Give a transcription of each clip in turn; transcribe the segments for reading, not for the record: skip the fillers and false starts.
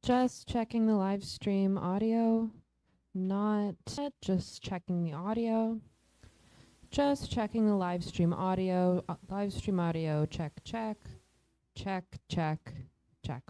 Just checking the live stream audio, not just checking the audio. Just checking the live stream audio. Live stream audio, check, check, check, check, check.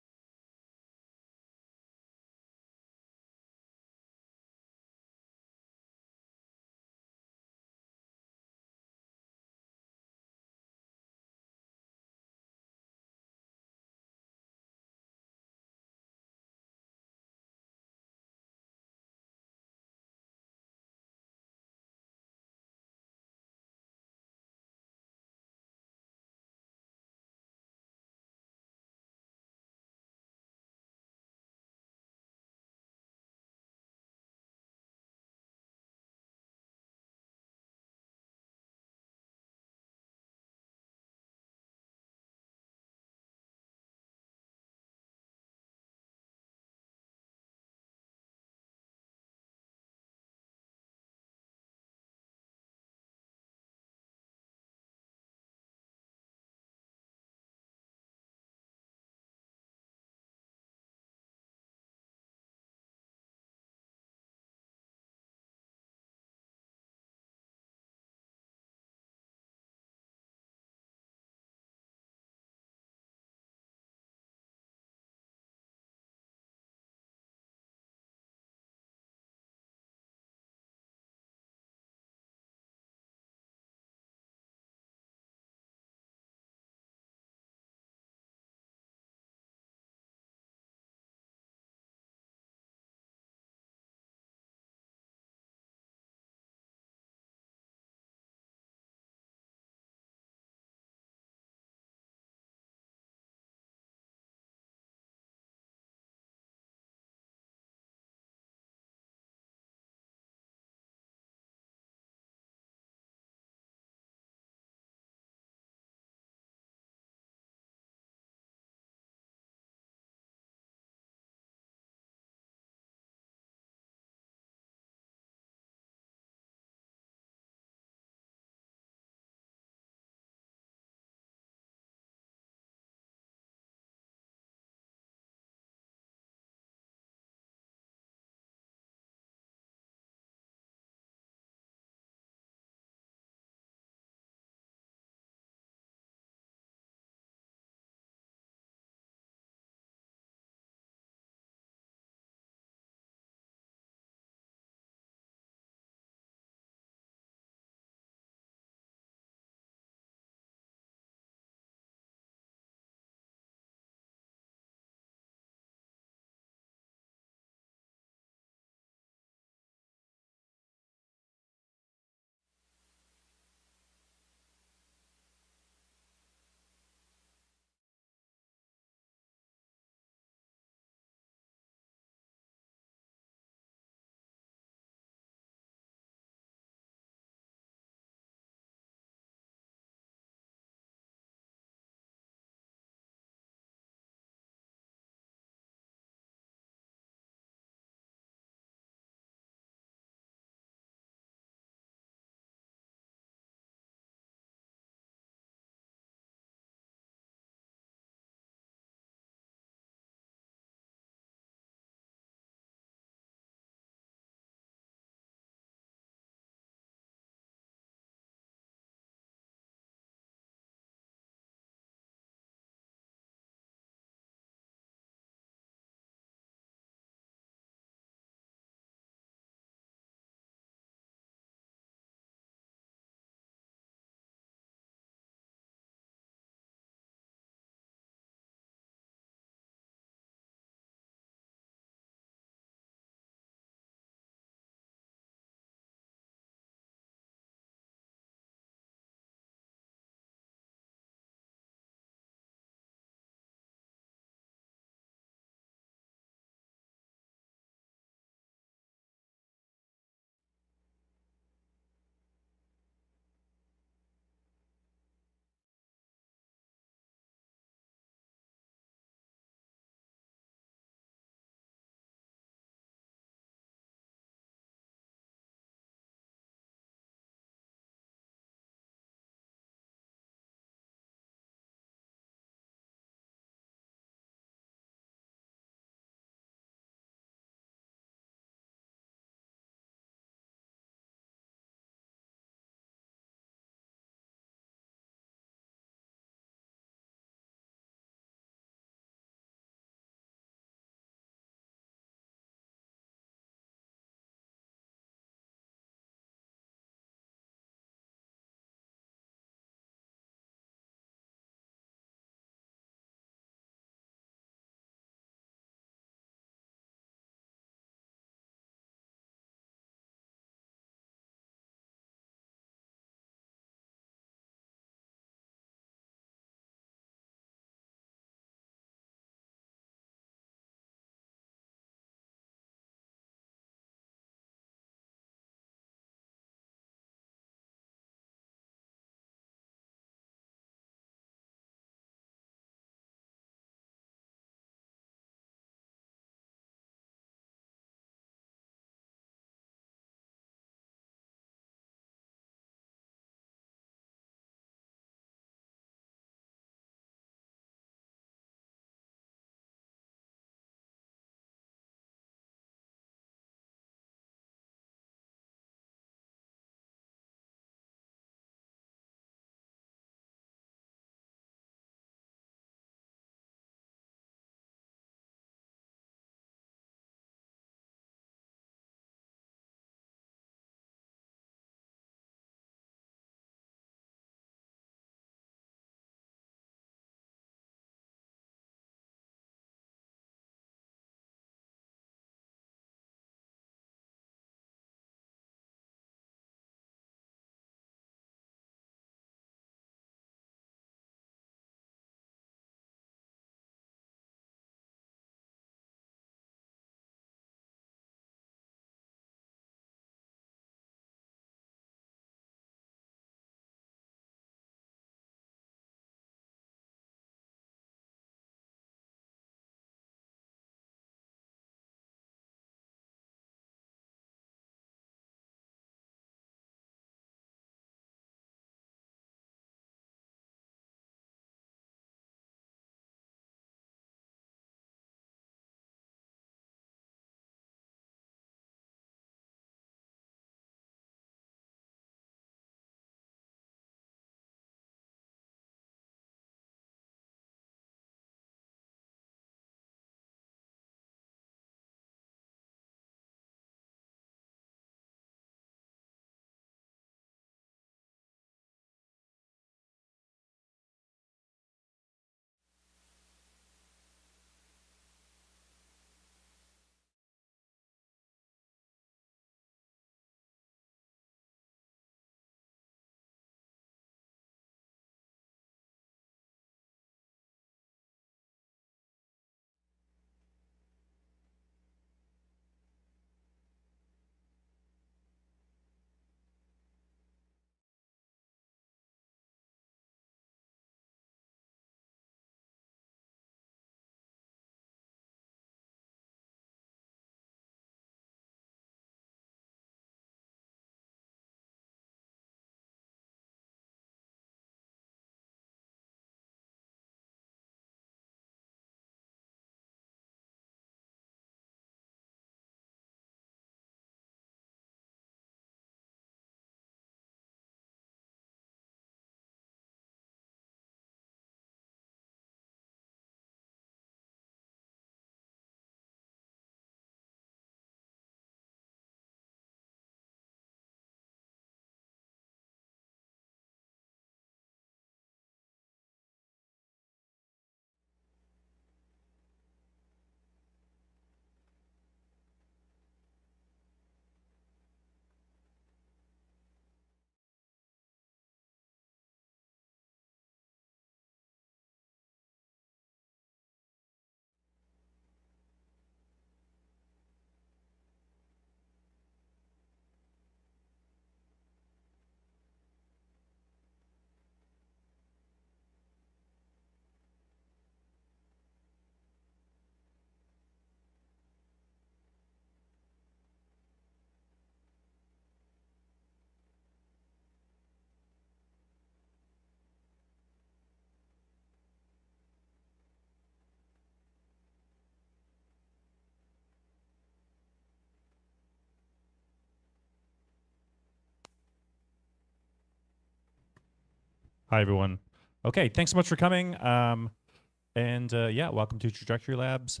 Hi, everyone. Okay, thanks so much for coming. Yeah, welcome to Trajectory Labs.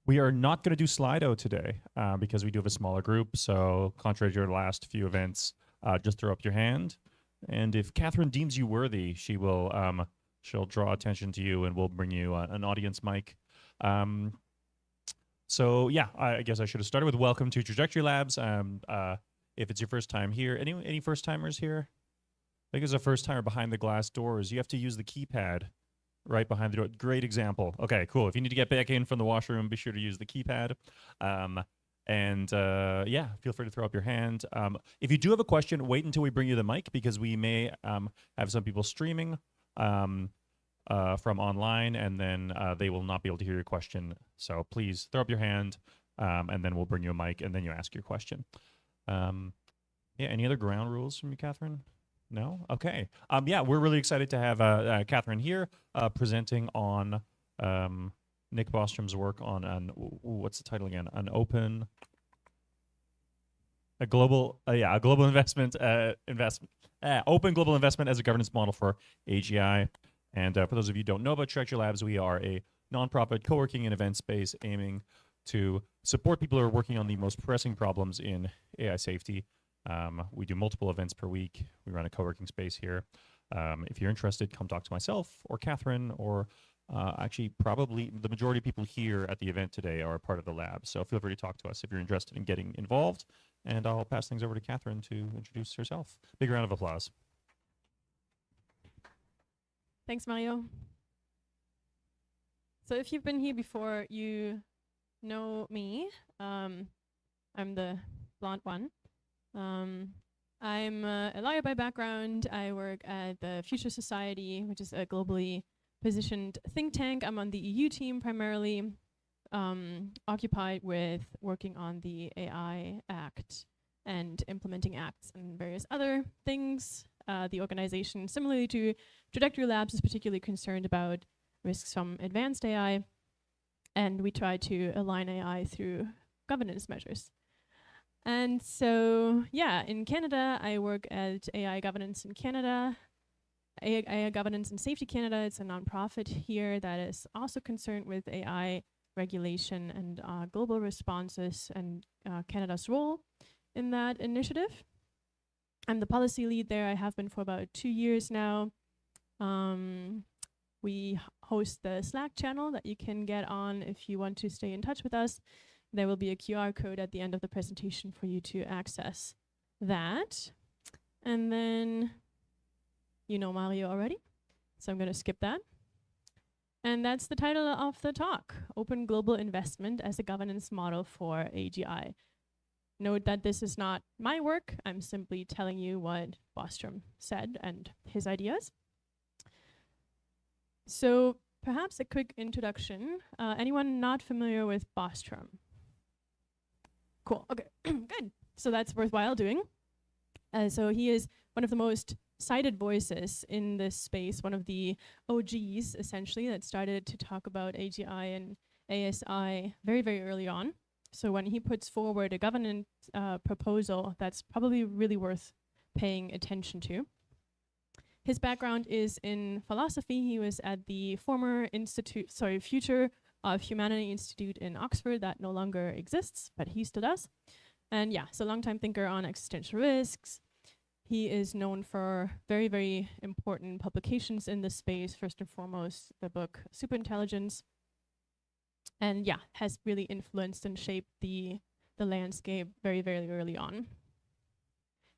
We are not going to do Slido today because we do have a smaller group. So, contrary to your last few events, just throw up your hand, and if Catherine deems you worthy, she'll draw attention to you, and we'll bring you an audience mic. So yeah, I guess I should have started with welcome to Trajectory Labs. If it's your first time here, any first timers here? I think there's a first timer behind the glass doors. You have to use the keypad right behind the door. Great example. Okay, cool. If you need to get back in from the washroom, be sure to use the keypad. Yeah, feel free to throw up your hand. If you do have a question, wait until we bring you the mic because we may have some people streaming from online, and then they will not be able to hear your question. So please throw up your hand, and then we'll bring you a mic, and then you ask your question. Yeah, any other ground rules from you, Catherine? No? Okay. Yeah, we're really excited to have Catherine here presenting on Nick Bostrom's work on what's the title again? A global investment, open global investment as a governance model for AGI. And for those of you who don't know about Trajectory Labs, we are a nonprofit co-working and event space aiming to support people who are working on the most pressing problems in AI safety. We do multiple events per week. We run a co-working space here. If you're interested, come talk to myself or Catherine, or actually probably the majority of people here at the event today are a part of the lab. So feel free to talk to us if you're interested in getting involved. And I'll pass things over to Catherine to introduce herself. Big round of applause. Thanks, Mario. So if you've been here before, you know me. I'm the blonde one. I'm a lawyer by background. I work at the Future Society, which is a globally positioned think tank. I'm on the EU team primarily, occupied with working on the AI Act and implementing acts and various other things. The organization, similarly to Trajectory Labs, is particularly concerned about risks from advanced AI, and we try to align AI through governance measures. And so, yeah, in Canada, I work at AI Governance in Canada, AI Governance and Safety Canada. It's a nonprofit here that is also concerned with AI regulation and global responses and Canada's role in that initiative. I'm the policy lead there. I have been for about 2 years now. We host the Slack channel that you can get on if you want to stay in touch with us. There will be a QR code at the end of the presentation for you to access that. And then, you know Mario already, so I'm going to skip that. And that's the title of the talk, Open Global Investment as a Governance Model for AGI. Note that this is not my work. I'm simply telling you what Bostrom said and his ideas. So perhaps a quick introduction. Anyone not familiar with Bostrom? Cool, okay, good. So that's worthwhile doing. So he is one of the most cited voices in this space, one of the OGs, essentially, that started to talk about AGI and ASI very, very early on. So when he puts forward a governance proposal, that's probably really worth paying attention to. His background is in philosophy. He was at the former Future of Humanity Institute in Oxford that no longer exists, but he still does. And yeah, so longtime thinker on existential risks. He is known for very, very important publications in this space. First and foremost, the book Superintelligence. And yeah, has really influenced and shaped the landscape very, very early on.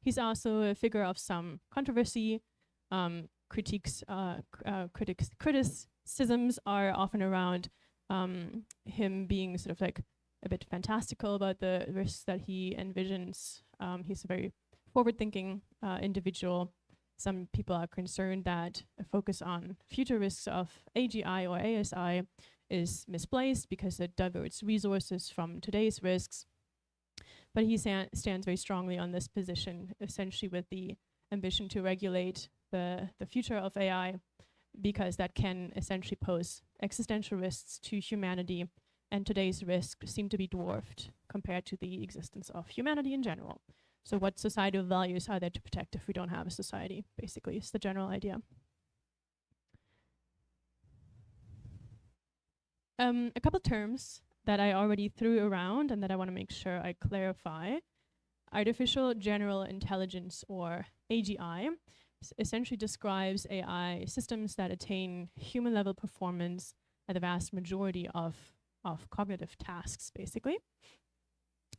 He's also a figure of some controversy. Criticisms are often around him being sort of like a bit fantastical about the risks that he envisions. He's a very forward-thinking individual. Some people are concerned that a focus on future risks of AGI or ASI is misplaced because it diverts resources from today's risks. But he stands very strongly on this position, essentially with the ambition to regulate the future of AI, because that can essentially pose existential risks to humanity, and today's risks seem to be dwarfed compared to the existence of humanity in general. So what societal values are there to protect if we don't have a society, basically, is the general idea. A couple terms that I already threw around and that I want to make sure I clarify. Artificial General Intelligence, or AGI, essentially describes AI systems that attain human-level performance at the vast majority of cognitive tasks, basically,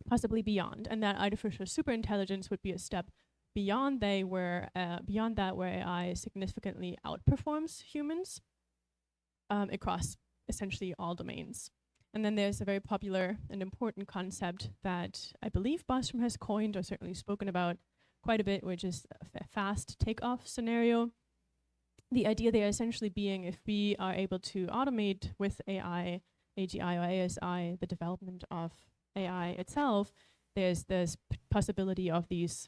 possibly beyond. And that artificial superintelligence would be a step beyond that, where AI significantly outperforms humans across essentially all domains. And then there's a very popular and important concept that I believe Bostrom has coined, or certainly spoken about quite a bit, which is a fast takeoff scenario. The idea there essentially being, if we are able to automate with AI, AGI or ASI, the development of AI itself, there's possibility of these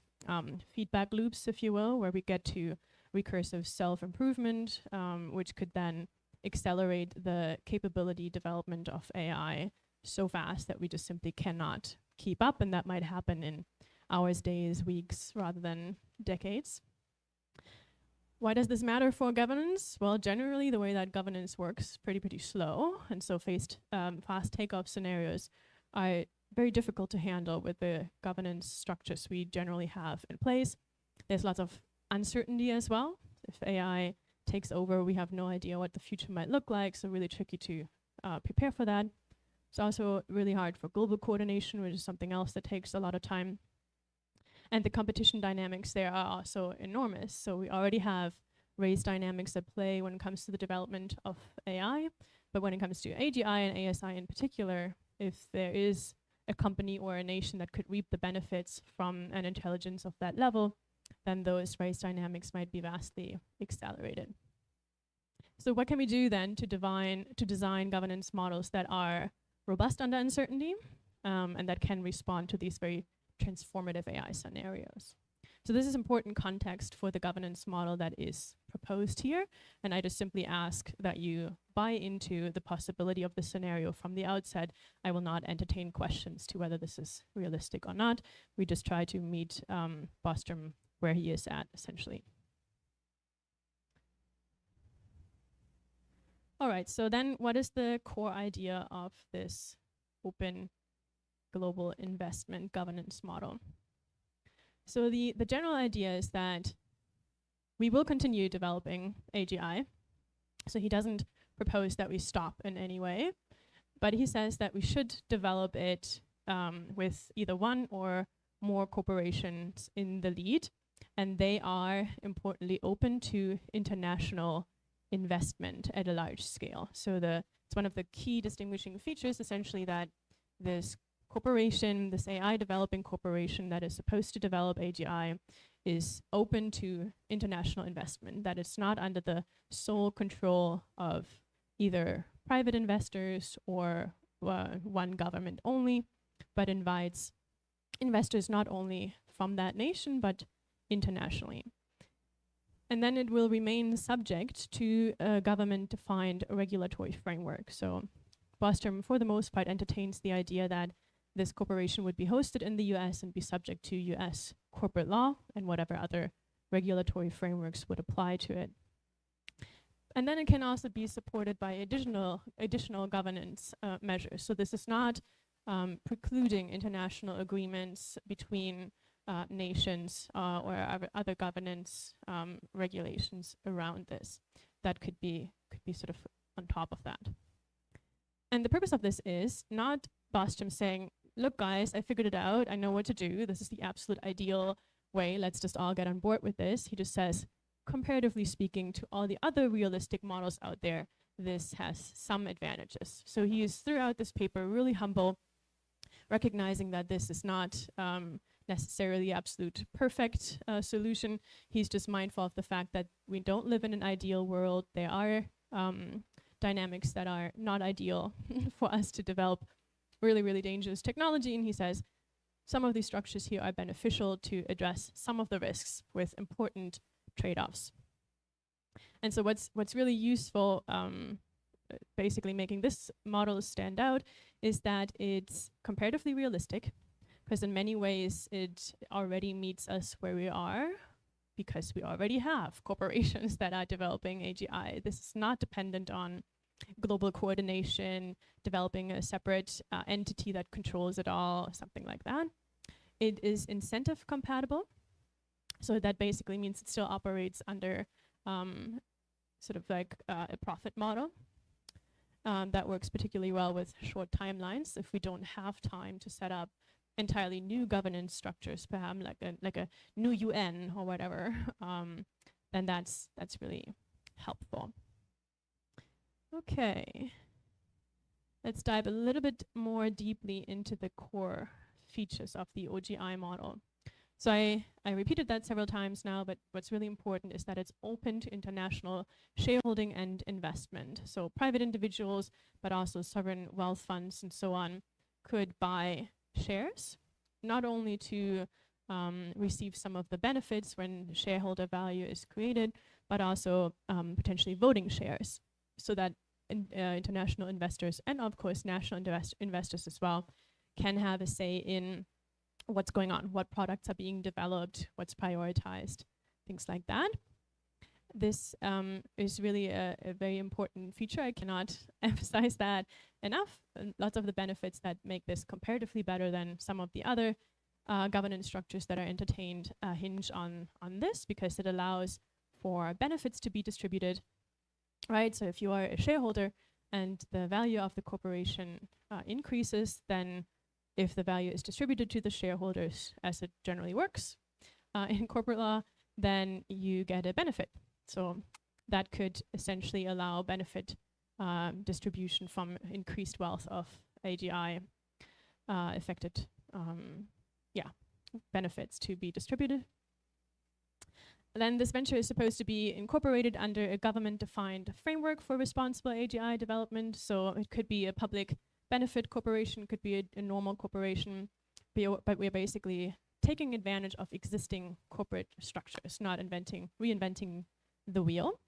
feedback loops, if you will, where we get to recursive self-improvement, which could then accelerate the capability development of AI so fast that we just simply cannot keep up, and that might happen in hours, days, weeks, rather than decades. Why does this matter for governance? Well, generally the way that governance works pretty slow, and so fast takeoff scenarios are very difficult to handle with the governance structures we generally have in place. There's lots of uncertainty as well. If AI takes over, we have no idea what the future might look like, so really tricky to prepare for that. It's also really hard for global coordination, which is something else that takes a lot of time. And the competition dynamics there are also enormous. So we already have race dynamics at play when it comes to the development of AI, but when it comes to AGI and ASI in particular, if there is a company or a nation that could reap the benefits from an intelligence of that level, then those race dynamics might be vastly accelerated. So what can we do then to design governance models that are robust under uncertainty and that can respond to these very transformative AI scenarios? So this is important context for the governance model that is proposed here, and I just simply ask that you buy into the possibility of the scenario from the outset. I will not entertain questions to whether this is realistic or not. We just try to meet Bostrom where he is at, essentially. All right, so then what is the core idea of this open global investment governance model? So the general idea is that we will continue developing AGI. So he doesn't propose that we stop in any way, but he says that we should develop it with either one or more corporations in the lead, and they are importantly open to international investment at a large scale. So it's one of the key distinguishing features, essentially, that this corporation, this AI developing corporation that is supposed to develop AGI, is open to international investment, that it's not under the sole control of either private investors or one government only, but invites investors not only from that nation, but internationally. And then it will remain subject to a government-defined regulatory framework. So Bostrom, for the most part, entertains the idea that this corporation would be hosted in the US and be subject to US corporate law and whatever other regulatory frameworks would apply to it. And then it can also be supported by additional governance measures. So this is not precluding international agreements between nations or other governance regulations around this. That could be sort of on top of that. And the purpose of this is not Bostrom saying, look guys, I figured it out, I know what to do, this is the absolute ideal way, let's just all get on board with this. He just says, comparatively speaking to all the other realistic models out there, this has some advantages. So he is throughout this paper really humble, recognizing that this is not necessarily the absolute perfect solution. He's just mindful of the fact that we don't live in an ideal world. There are dynamics that are not ideal for us to develop really dangerous technology, and he says some of these structures here are beneficial to address some of the risks with important trade-offs. And so what's really useful, basically making this model stand out, is that it's comparatively realistic, because in many ways it already meets us where we are, because we already have corporations that are developing AGI. This is not dependent on global coordination, developing a separate entity that controls it all, something like that. It is incentive compatible. So that basically means it still operates under sort of like a profit model. That works particularly well with short timelines. If we don't have time to set up entirely new governance structures, perhaps like a new UN or whatever, then that's really helpful. Okay, let's dive a little bit more deeply into the core features of the OGI model. So I repeated that several times now, but what's really important is that it's open to international shareholding and investment. So private individuals, but also sovereign wealth funds and so on, could buy shares, not only to receive some of the benefits when shareholder value is created, but also potentially voting shares, so that international investors and of course national investors as well can have a say in what's going on, what products are being developed, what's prioritized, things like that. This is really a very important feature. I cannot emphasize that enough. Lots of the benefits that make this comparatively better than some of the other governance structures that are entertained hinge on this, because it allows for benefits to be distributed, right? So if you are a shareholder and the value of the corporation increases, then if the value is distributed to the shareholders, as it generally works in corporate law, then you get a benefit. So that could essentially allow benefit distribution from increased wealth of AGI affected benefits to be distributed. Then this venture is supposed to be incorporated under a government-defined framework for responsible AGI development. So it could be a public benefit corporation, could be a normal corporation, but we're basically taking advantage of existing corporate structures, not reinventing the wheel.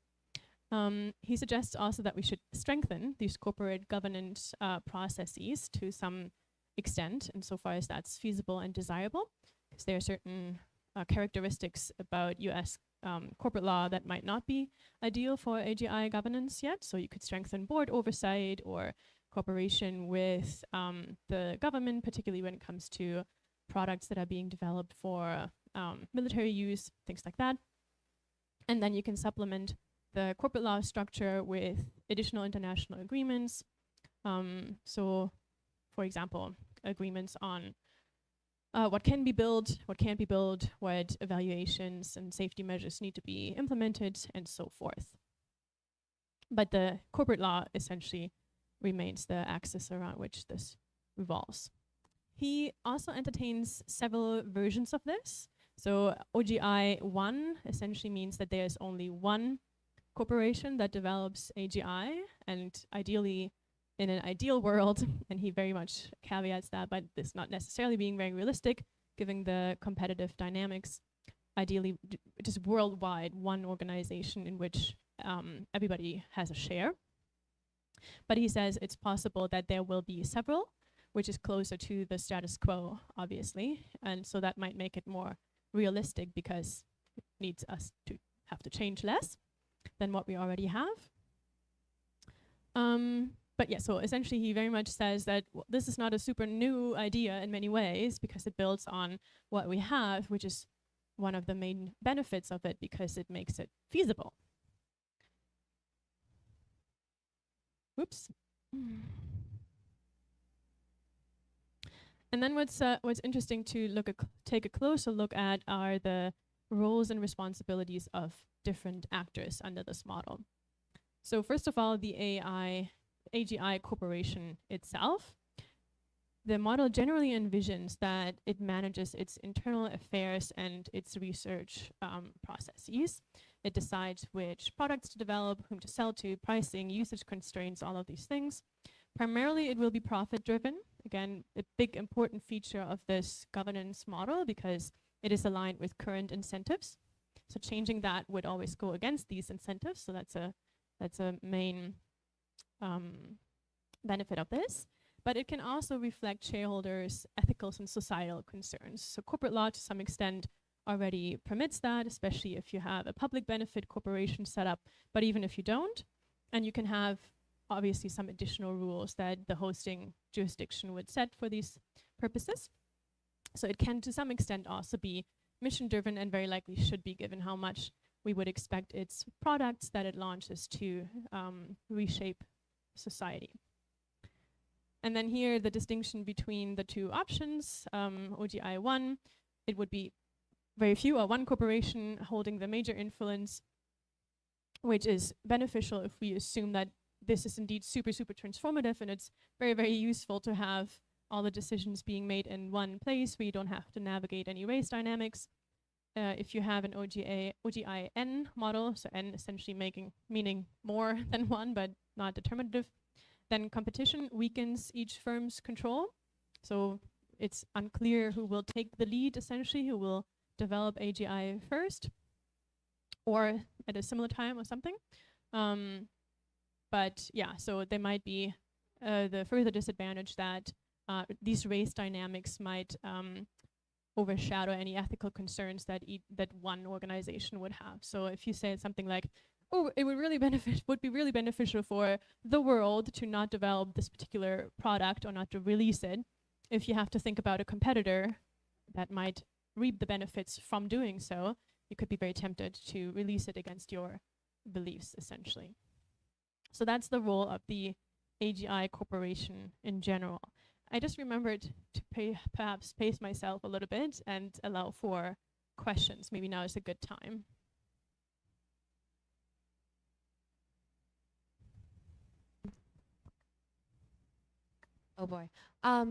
He suggests also that we should strengthen these corporate governance processes to some extent, insofar as that's feasible and desirable, because there are certain characteristics about US corporate law that might not be ideal for AGI governance yet. So you could strengthen board oversight or cooperation with the government, particularly when it comes to products that are being developed for military use, things like that. And then you can supplement the corporate law structure with additional international agreements. So, for example, agreements on what can be built, what can't be built, what evaluations and safety measures need to be implemented, and so forth. But the corporate law essentially remains the axis around which this revolves. He also entertains several versions of this. So OGI 1 essentially means that there's only one corporation that develops AGI, and ideally, in an ideal world, and he very much caveats that, but this not necessarily being very realistic, given the competitive dynamics, ideally just worldwide, one organization in which everybody has a share. But he says it's possible that there will be several, which is closer to the status quo, obviously, and so that might make it more realistic because it needs us to have to change less than what we already have. But yeah, so essentially he very much says that this is not a super new idea in many ways, because it builds on what we have, which is one of the main benefits of it, because it makes it feasible. Whoops. And then what's interesting to take a closer look at are the roles and responsibilities of different actors under this model. So first of all, the AGI corporation itself. The model generally envisions that it manages its internal affairs and its research processes. It decides which products to develop, whom to sell to, pricing, usage constraints, all of these things. Primarily, it will be profit-driven. Again, a big important feature of this governance model, because it is aligned with current incentives. So changing that would always go against these incentives. So that's a main benefit of this. but it can also reflect shareholders' ethical and societal concerns. So corporate law, to some extent, already permits that, especially if you have a public benefit corporation set up, but even if you don't, and you can have obviously some additional rules that the hosting jurisdiction would set for these purposes. So it can to some extent also be mission driven, and very likely should be, given how much we would expect its products that it launches to reshape society. And then here the distinction between the two options, OGI 1, it would be very few or one corporation holding the major influence, which is beneficial if we assume that this is indeed super, super transformative, and it's very, very useful to have all the decisions being made in one place where you don't have to navigate any race dynamics. If you have an OGI-N model, so N essentially meaning more than one but not determinative, then competition weakens each firm's control. So it's unclear who will take the lead, essentially, who will develop AGI first or at a similar time or something. But yeah, so there might be the further disadvantage that these race dynamics might overshadow any ethical concerns that that one organization would have. So if you say something like, oh, it would be really beneficial for the world to not develop this particular product or not to release it, if you have to think about a competitor that might reap the benefits from doing so, you could be very tempted to release it against your beliefs, essentially. So that's the role of the AGI corporation in general. I just remembered to perhaps pace myself a little bit and allow for questions. Maybe now is a good time. Oh boy.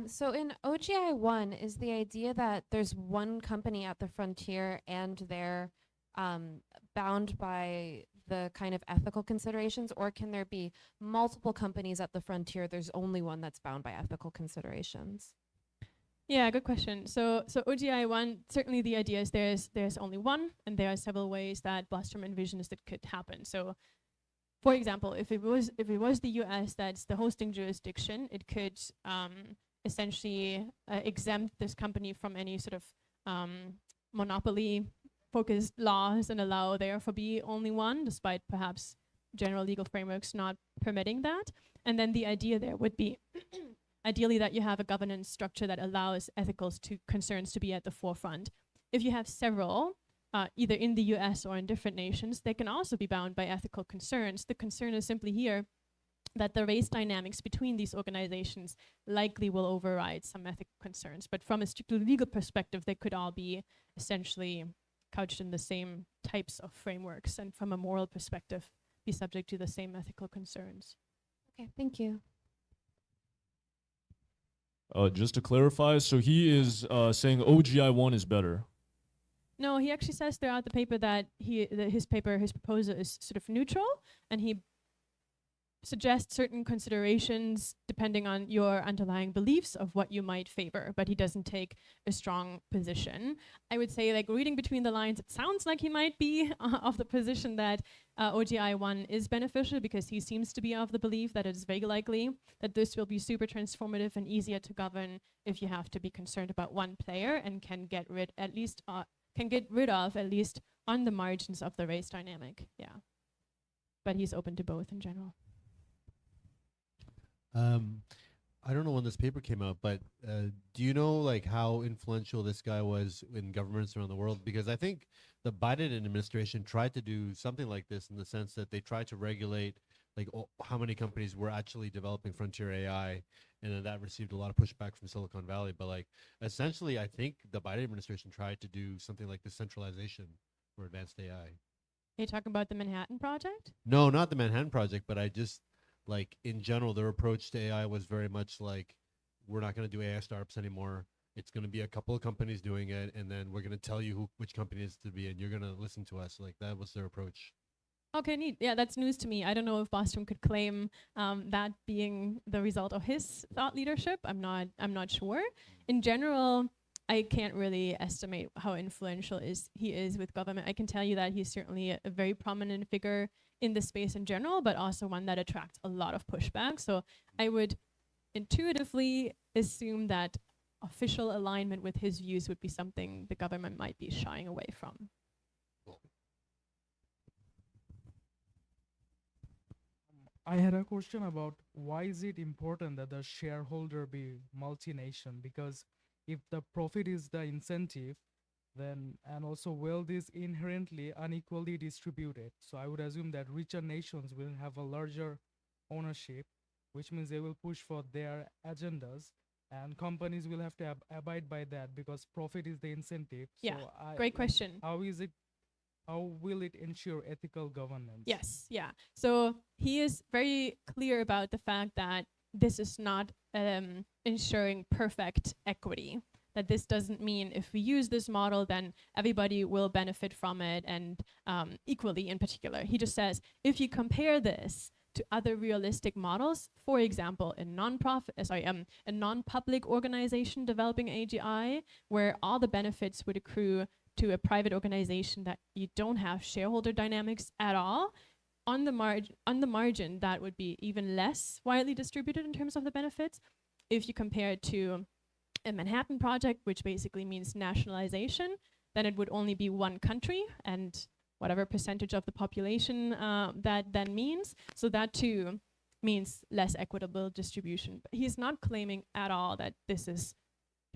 So in OGI 1, is the idea that there's one company at the frontier and they're bound by the kind of ethical considerations, or can there be multiple companies at the frontier, there's only one that's bound by ethical considerations? Yeah, good question. So OGI 1, certainly the idea is there's only one, and there are several ways that Bostrom envisions that could happen. So for example, if it was the US that's the hosting jurisdiction, it could essentially exempt this company from any sort of monopoly focused laws and allow therefore be only one, despite perhaps general legal frameworks not permitting that. And then the idea there would be ideally that you have a governance structure that allows ethical concerns to be at the forefront. If you have several, either in the US or in different nations, they can also be bound by ethical concerns. The concern is simply here that the race dynamics between these organizations likely will override some ethical concerns. But from a strictly legal perspective, they could all be essentially couched in the same types of frameworks, and from a moral perspective, be subject to the same ethical concerns. Okay, thank you. Just to clarify, so he is saying OGI 1 is better. No, he actually says throughout the paper that his proposal is sort of neutral, and he suggests certain considerations depending on your underlying beliefs of what you might favor, but he doesn't take a strong position. I would say, like, reading between the lines, it sounds like he might be of the position that OGI 1 is beneficial, because he seems to be of the belief that it is very likely that this will be super transformative and easier to govern if you have to be concerned about one player and can get rid of, at least on the margins of the race dynamic. Yeah. But he's open to both in general. I don't know when this paper came out, but do you know like how influential this guy was in governments around the world? Because I think the Biden administration tried to do something like this, in the sense that they tried to regulate like how many companies were actually developing frontier AI, and then that received a lot of pushback from Silicon Valley. But like essentially, I think the Biden administration tried to do something like decentralization for advanced AI. Are you talking about the Manhattan Project? No, not the Manhattan Project, but I just, like, in general, their approach to AI was very much like, we're not going to do AI startups anymore. It's going to be a couple of companies doing it, and then we're going to tell you which company it is to be, and you're going to listen to us. Like, that was their approach. Okay, neat. Yeah, that's news to me. I don't know if Bostrom could claim that being the result of his thought leadership. I'm not sure. In general, I can't really estimate how influential he is with government. I can tell you that he's certainly a very prominent figure in the space in general, but also one that attracts a lot of pushback. So I would intuitively assume that official alignment with his views would be something the government might be shying away from. I had a question about why is it important that the shareholder be multinational? Because if the profit is the incentive, then and also wealth is inherently unequally distributed. So I would assume that richer nations will have a larger ownership, which means they will push for their agendas, and companies will have to abide by that because profit is the incentive. Yeah, So great question. How is it? How will it ensure ethical governance? Yes, yeah. So he is very clear about the fact that this is not ensuring perfect equity. That this doesn't mean if we use this model, then everybody will benefit from it and equally in particular. He just says, if you compare this to other realistic models, for example, a non-public organization developing AGI, where all the benefits would accrue to a private organization that you don't have shareholder dynamics at all, on the margin, that would be even less widely distributed in terms of the benefits. If you compare it to a Manhattan Project, which basically means nationalization, then it would only be one country and whatever percentage of the population that then means. So that too means less equitable distribution. But he's not claiming at all that this is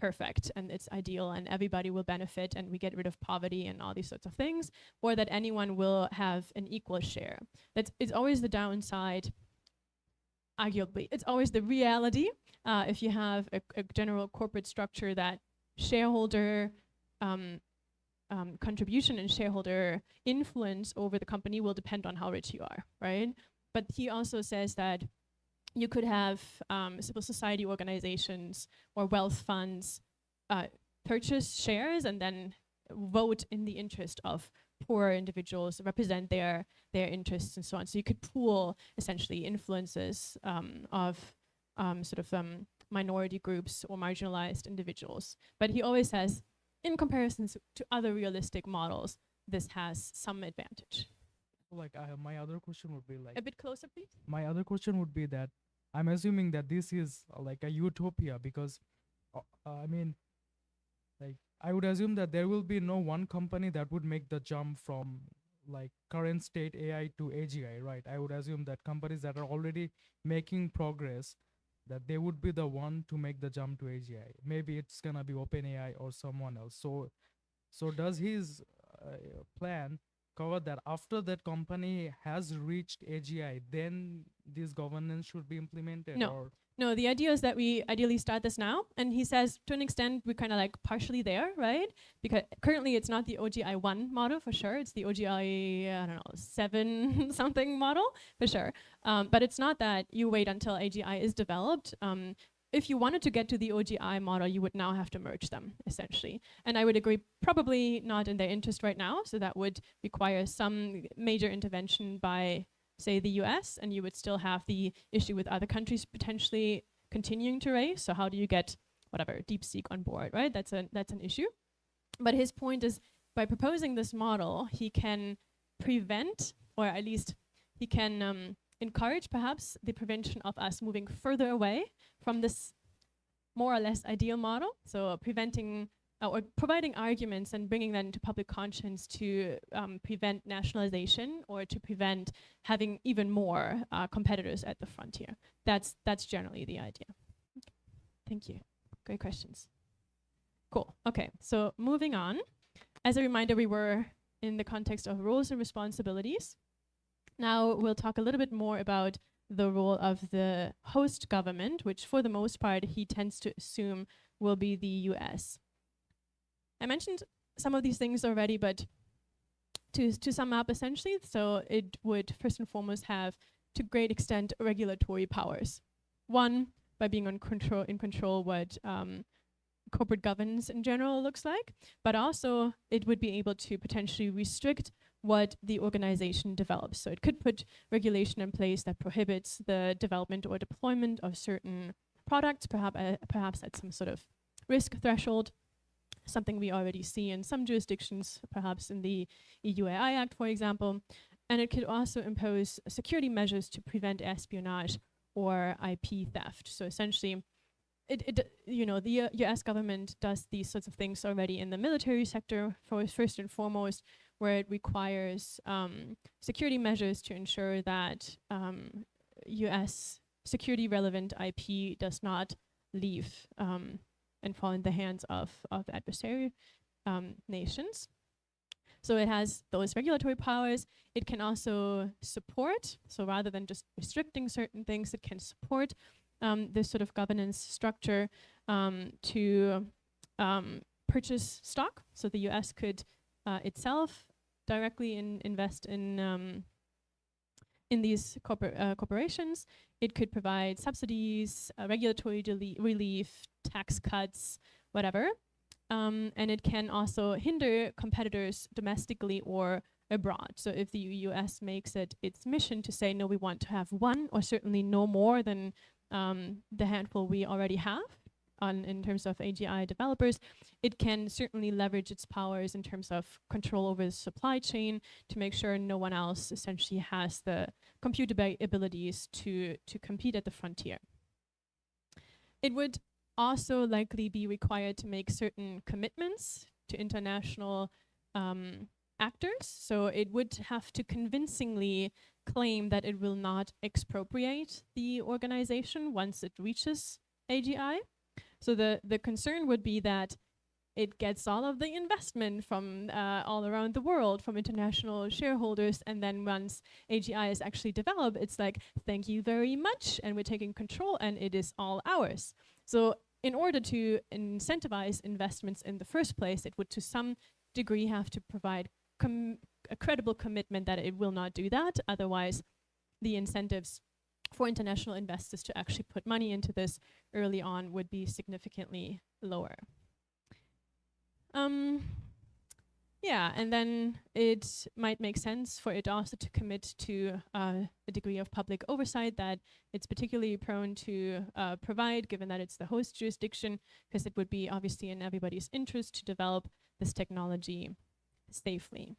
perfect and it's ideal and everybody will benefit and we get rid of poverty and all these sorts of things, or that anyone will have an equal share. It's always the downside, arguably. It's always the reality. If you have a general corporate structure, that shareholder contribution and shareholder influence over the company will depend on how rich you are, right? But he also says that you could have civil society organizations or wealth funds purchase shares and then vote in the interest of poor individuals, represent their interests and so on. So you could pool essentially influences of minority groups or marginalized individuals. But he always says, in comparison to other realistic models, this has some advantage. Like my other question would be like A bit closer, please. my other question would be that I'm assuming that this is like a utopia because I mean, like I would assume that there will be no one company that would make the jump from like current state AI to AGI, right? I would assume that companies that are already making progress, that they would be the one to make the jump to AGI. Maybe it's gonna be OpenAI or someone else. So does his plan cover that after that company has reached AGI, then this governance should be implemented? No. Or No, the idea is that we ideally start this now. And he says, to an extent, we're kind of like partially there, right? Because currently it's not the OGI 1 model for sure. It's the OGI, 7 something model for sure. But it's not that you wait until AGI is developed. If you wanted to get to the OGI model, you would now have to merge them, essentially. And I would agree, probably not in their interest right now. So that would require some major intervention by, say, the US, and you would still have the issue with other countries potentially continuing to raise. So how do you get, whatever, DeepSeek on board, right? That's an issue. But his point is, by proposing this model, he can prevent, or at least he can encourage perhaps the prevention of us moving further away from this more or less ideal model. So preventing or providing arguments and bringing that into public conscience to prevent nationalization or to prevent having even more competitors at the frontier. That's generally the idea. Okay. Thank you. Great questions. Cool. Okay, so moving on. As a reminder, we were in the context of roles and responsibilities. Now we'll talk a little bit more about the role of the host government, which for the most part he tends to assume will be the US. I mentioned some of these things already, but to sum up essentially, so it would first and foremost have, to great extent, regulatory powers. One, by being in control what corporate governance in general looks like, but also it would be able to potentially restrict what the organization develops. So it could put regulation in place that prohibits the development or deployment of certain products, perhaps at some sort of risk threshold, something we already see in some jurisdictions, perhaps in the EU AI Act, for example. And it could also impose security measures to prevent espionage or IP theft. So essentially, the U.S. government does these sorts of things already in the military sector, first and foremost, where it requires security measures to ensure that U.S. security-relevant IP does not leave and fall in the hands of adversary nations. So it has those regulatory powers. It can also support, so rather than just restricting certain things, it can support this sort of governance structure to purchase stock. So the US could itself directly invest in these corporations. It could provide subsidies, regulatory relief, tax cuts, whatever. And it can also hinder competitors domestically or abroad. So if the US makes it its mission to say, no, we want to have one, or certainly no more than the handful we already have in terms of AGI developers, it can certainly leverage its powers in terms of control over the supply chain to make sure no one else essentially has the compute abilities to compete at the frontier. It would also likely be required to make certain commitments to international actors. So it would have to convincingly claim that it will not expropriate the organization once it reaches AGI. So the concern would be that it gets all of the investment from all around the world, from international shareholders, and then once AGI is actually developed, it's like, thank you very much, and we're taking control, and it is all ours. So in order to incentivize investments in the first place, it would to some degree have to provide a credible commitment that it will not do that. Otherwise, the incentives for international investors to actually put money into this early on would be significantly lower. Yeah, and then it might make sense for it also to commit to a degree of public oversight that it's particularly prone to provide, given that it's the host jurisdiction, because it would be obviously in everybody's interest to develop this technology safely.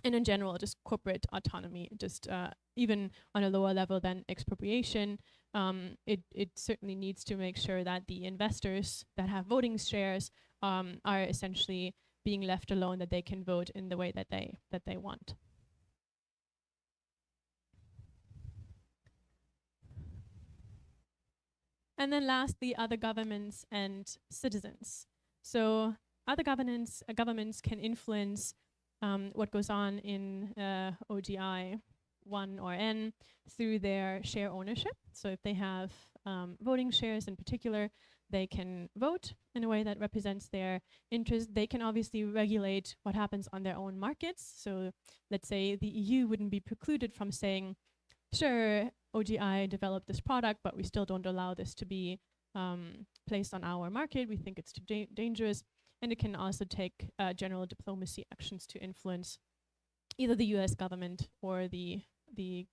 And in general, just corporate autonomy, just even on a lower level than expropriation, it certainly needs to make sure that the investors that have voting shares are essentially being left alone, that they can vote in the way that they want. And then lastly, other governments and citizens. So other governments can influence what goes on in OGI 1 or N through their share ownership. So if they have voting shares in particular, they can vote in a way that represents their interest. They can obviously regulate what happens on their own markets. So let's say the EU wouldn't be precluded from saying, sure, OGI developed this product, but we still don't allow this to be placed on our market. We think it's too dangerous. And it can also take general diplomacy actions to influence either the US government or the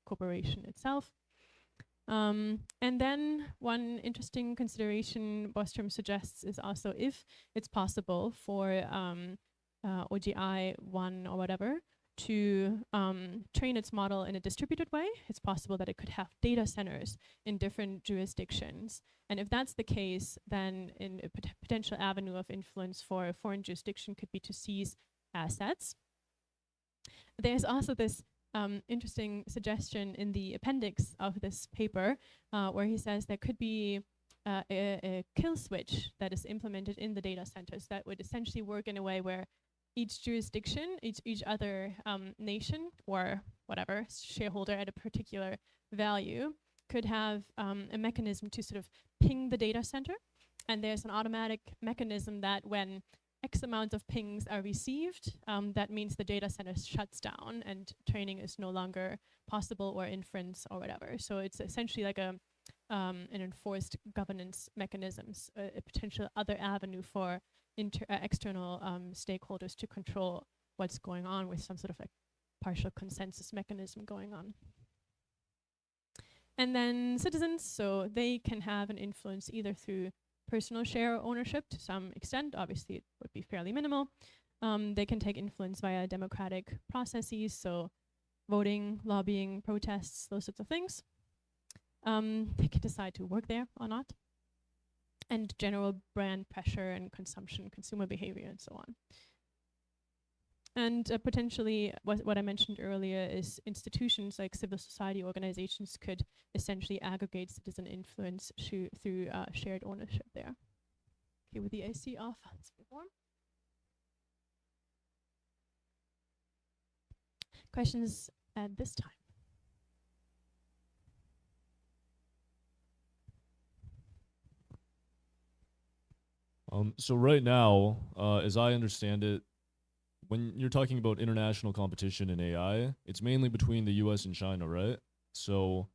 corporation itself. And then one interesting consideration Bostrom suggests is also if it's possible for OGI 1 or whatever to train its model in a distributed way, it's possible that it could have data centers in different jurisdictions. And if that's the case, then a potential avenue of influence for a foreign jurisdiction could be to seize assets. There's also this interesting suggestion in the appendix of this paper where he says there could be a kill switch that is implemented in the data centers that would essentially work in a way where each jurisdiction, each other nation or whatever shareholder at a particular value could have a mechanism to sort of ping the data center. And there's an automatic mechanism that when X amount of pings are received, that means the data center shuts down and training is no longer possible, or inference or whatever. So it's essentially like an enforced governance mechanisms, a potential other avenue for external stakeholders to control what's going on with some sort of like partial consensus mechanism going on. And then citizens, so they can have an influence either through personal share ownership to some extent. Obviously, it would be fairly minimal. They can take influence via democratic processes, so voting, lobbying, protests, those sorts of things. they can decide to work there or not, and general brand pressure and consumer behavior, and so on. And potentially, what I mentioned earlier is institutions like civil society organizations could essentially aggregate citizen influence through shared ownership there. Okay, with the AC off, let's move on. Questions at this time? So right now, as I understand it, when you're talking about international competition in AI, it's mainly between the U.S. and China, right? So,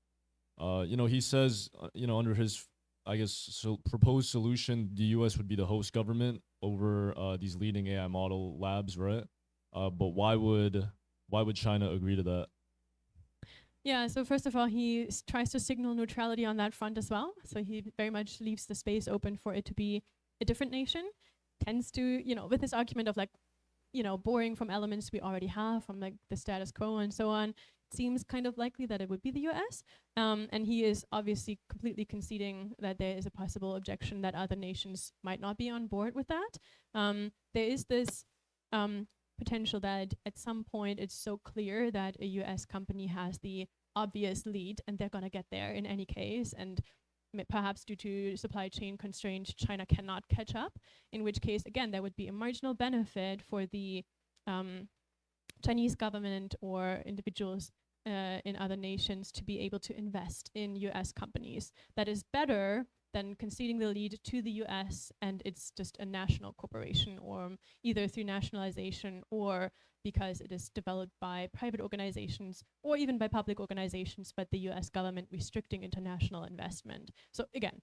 he says, under his, I guess, proposed solution, the U.S. would be the host government over these leading AI model labs, right? But why would China agree to that? Yeah, so first of all, he tries to signal neutrality on that front as well. So he very much leaves the space open for it to be a different nation. Tends to, with this argument of like, borrowing from elements we already have, from like the status quo and so on, it seems kind of likely that it would be the US. And he is obviously completely conceding that there is a possible objection that other nations might not be on board with that. There is this potential that at some point it's so clear that a US company has the obvious lead and they're going to get there in any case, and perhaps due to supply chain constraints, China cannot catch up, in which case, again, there would be a marginal benefit for the Chinese government or individuals in other nations to be able to invest in US companies. That is better than conceding the lead to the US and it's just a national corporation, or either through nationalization or because it is developed by private organizations or even by public organizations, but the US government restricting international investment. So again,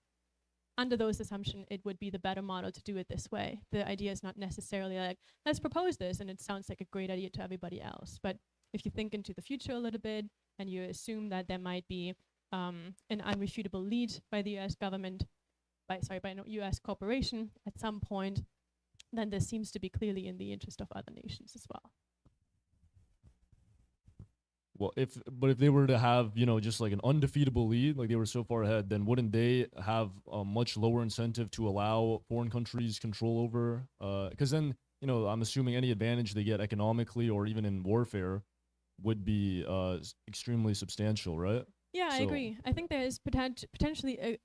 under those assumptions, it would be the better model to do it this way. The idea is not necessarily like, let's propose this and it sounds like a great idea to everybody else. But if you think into the future a little bit and you assume that there might be an unrefutable lead by the US government, by a US corporation at some point, then this seems to be clearly in the interest of other nations as well. Well, if they were to have, just like an undefeatable lead, like they were so far ahead, then wouldn't they have a much lower incentive to allow foreign countries control over? Because then, I'm assuming any advantage they get economically or even in warfare would be extremely substantial, right? Yeah, I agree. I think there is potentially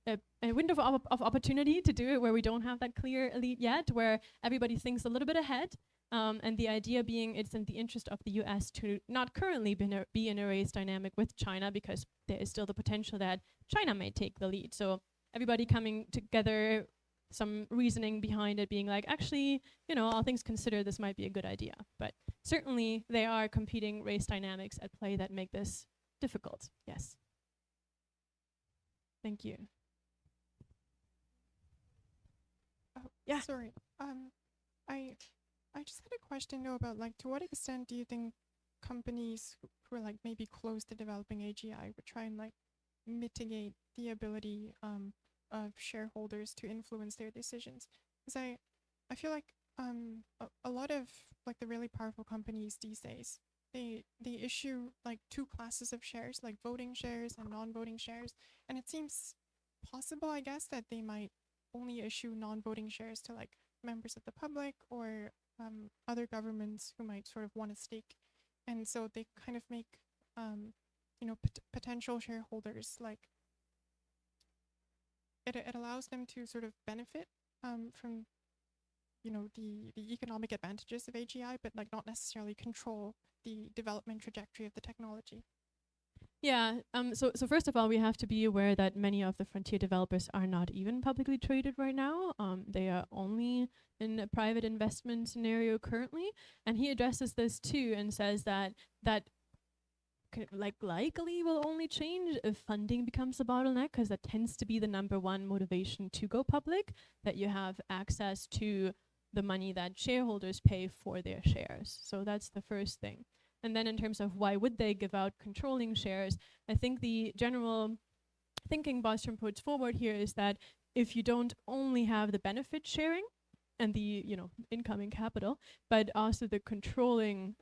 a window of opportunity to do it where we don't have that clear lead yet, where everybody thinks a little bit ahead. And the idea being it's in the interest of the US to not currently be in a race dynamic with China, because there is still the potential that China may take the lead. So everybody coming together, some reasoning behind it being like, actually, all things considered, this might be a good idea. But certainly there are competing race dynamics at play that make this difficult. Yes. Thank you. Oh, Yeah. Sorry. I just had a question though about like, to what extent do you think companies who are like maybe close to developing AGI would try and like mitigate the ability of shareholders to influence their decisions? Because I feel like a lot of like the really powerful companies these days, they issue like two classes of shares, like voting shares and non-voting shares, and it seems possible, I guess, that they might only issue non-voting shares to like members of the public or other governments who might sort of want a stake, and so they kind of make potential shareholders like it allows them to sort of benefit from the economic advantages of AGI, but like not necessarily control the development trajectory of the technology. Yeah, so first of all, we have to be aware that many of the frontier developers are not even publicly traded right now. They are only in a private investment scenario currently. And he addresses this too and says that likely will only change if funding becomes a bottleneck, because that tends to be the number one motivation to go public, that you have access to the money that shareholders pay for their shares. So that's the first thing. And then in terms of why would they give out controlling shares, I think the general thinking Bostrom puts forward here is that if you don't only have the benefit sharing and the incoming capital, but also the controlling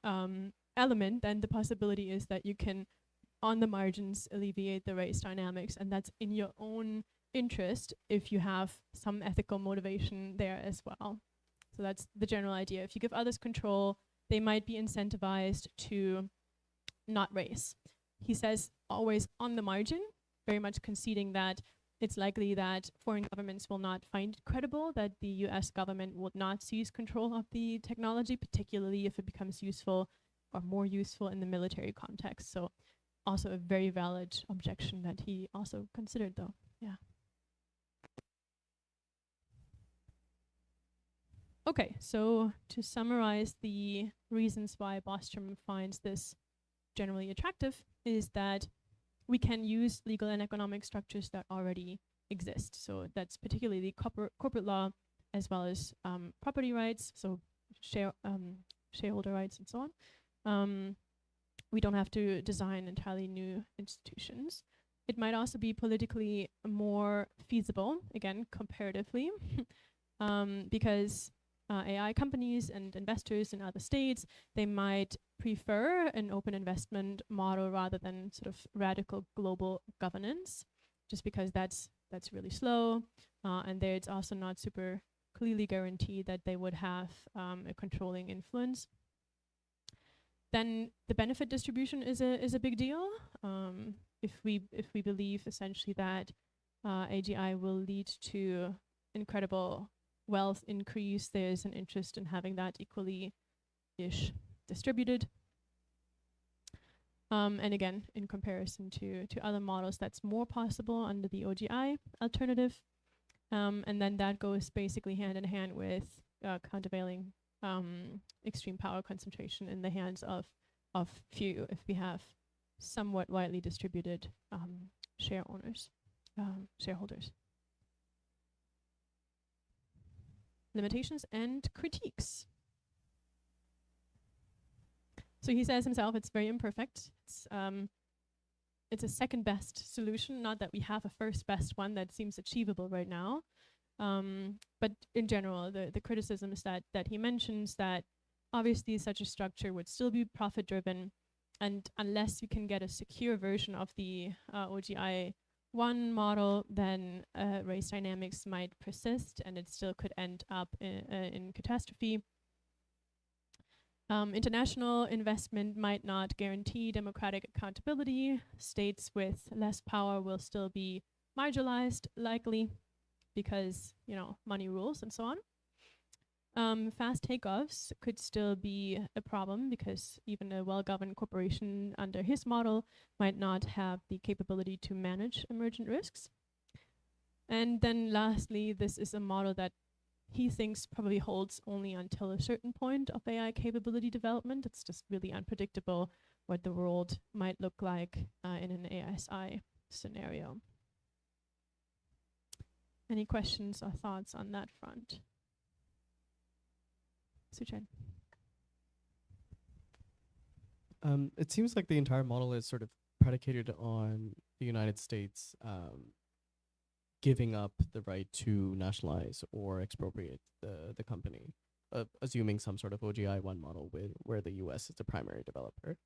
element, then the possibility is that you can on the margins alleviate the race dynamics, and that's in your own interest if you have some ethical motivation there as well. So that's the general idea. If you give others control, they might be incentivized to not race. He says always on the margin, very much conceding that it's likely that foreign governments will not find it credible that the US government would not seize control of the technology, particularly if it becomes useful or more useful in the military context. So also a very valid objection that he also considered, though. Yeah. Okay, so to summarize the reasons why Bostrom finds this generally attractive is that we can use legal and economic structures that already exist. So that's particularly corporate law, as well as property rights, so shareholder rights and so on. We don't have to design entirely new institutions. It might also be politically more feasible, again, comparatively, because AI companies and investors in other states, they might prefer an open investment model rather than sort of radical global governance, just because that's really slow, and there it's also not super clearly guaranteed that they would have a controlling influence. Then the benefit distribution is a big deal. If we believe essentially that AGI will lead to incredible wealth increase, there's an interest in having that equally-ish distributed. And again, in comparison to other models, that's more possible under the AGI alternative. And then that goes basically hand in hand with countervailing extreme power concentration in the hands of few if we have somewhat widely distributed shareholders. Limitations and critiques. So he says himself it's very imperfect. It's a second best solution, not that we have a first best one that seems achievable right now. But in general, the criticisms that he mentions that obviously such a structure would still be profit driven, and unless you can get a secure version of the AGI 1 model, then race dynamics might persist and it still could end up in catastrophe. International investment might not guarantee democratic accountability. States with less power will still be marginalized, likely, because, money rules and so on. Fast takeoffs could still be a problem because even a well-governed corporation under his model might not have the capability to manage emergent risks. And then lastly, this is a model that he thinks probably holds only until a certain point of AI capability development. It's just really unpredictable what the world might look like in an ASI scenario. Any questions or thoughts on that front? Suchan. It seems like the entire model is sort of predicated on the United States giving up the right to nationalize or expropriate the company, assuming some sort of AGI 1 model where the US is the primary developer.